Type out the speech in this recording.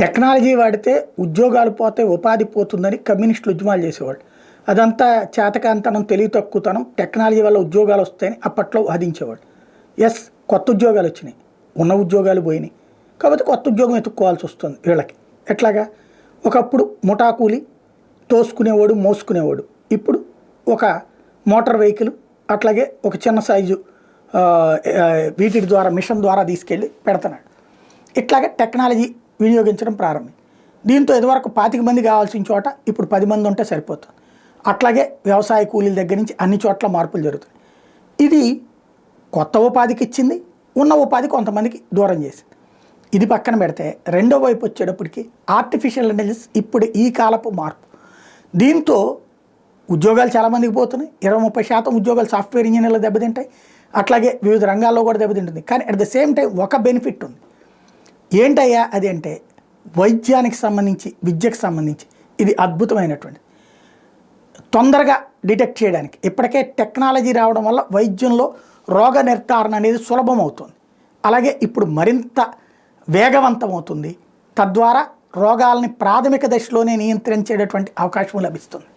Technology వాడితే ఉద్యోగాలు పోతే ఉపాధి పోతుందని కమ్యూనిస్టులు ఉద్యమాలు చేసేవాళ్ళు. అదంతా చేతకాంతనం, తెలివి తక్కువతనం, టెక్నాలజీ వల్ల ఉద్యోగాలు వస్తాయని అప్పట్లో వాదించేవాళ్ళు. ఎస్, కొత్త ఉద్యోగాలు వచ్చినాయి, ఉన్న ఉద్యోగాలు పోయినాయి, కాబట్టి కొత్త ఉద్యోగం ఎత్తుక్కోవాల్సి వస్తుంది వీళ్ళకి. ఎట్లాగా? ఒకప్పుడు ముఠాకూలి తోసుకునేవాడు, మోసుకునేవాడు. ఇప్పుడు ఒక మోటార్ వెహికల్, అట్లాగే ఒక చిన్న సైజు వీటి ద్వారా, మిషన్ ద్వారా తీసుకెళ్ళి పెడుతున్నాడు. ఇట్లాగే టెక్నాలజీ వినియోగించడం ప్రారంభం. దీంతో ఇదివరకు 25 మంది కావాల్సిన చోట ఇప్పుడు 10 మంది ఉంటే సరిపోతుంది. అట్లాగే వ్యవసాయ కూలీల దగ్గర నుంచి అన్ని చోట్ల మార్పులు జరుగుతాయి. ఇది కొత్త ఉపాధికి ఇచ్చింది, ఉన్న ఉపాధి కొంతమందికి దూరం చేసింది. ఇది పక్కన పెడితే రెండో వైపు వచ్చేటప్పటికి ఆర్టిఫిషియల్ ఇంటెలిజెన్స్ ఇప్పుడు ఈ కాలపు మార్పు. దీంతో ఉద్యోగాలు చాలామందికి పోతున్నాయి. 20-30% ఉద్యోగాలు సాఫ్ట్వేర్ ఇంజనీర్లు దెబ్బతింటాయి. అట్లాగే వివిధ రంగాల్లో కూడా దెబ్బతింటుంది. కానీ అట్ ద సేమ్ టైం ఒక బెనిఫిట్ ఉంది. ఏంటయ్యా అది అంటే, వైద్యానికి సంబంధించి, విద్యకు సంబంధించి ఇది అద్భుతమైనటువంటి, తొందరగా డిటెక్ట్ చేయడానికి ఇప్పటికే టెక్నాలజీ రావడం వల్ల వైద్యంలో రోగ నిర్ధారణ అనేది సులభం అవుతుంది. అలాగే ఇప్పుడు మరింత వేగవంతం అవుతుంది. తద్వారా రోగాలని ప్రాథమిక దశలోనే నియంత్రించేటటువంటి అవకాశం లభిస్తుంది.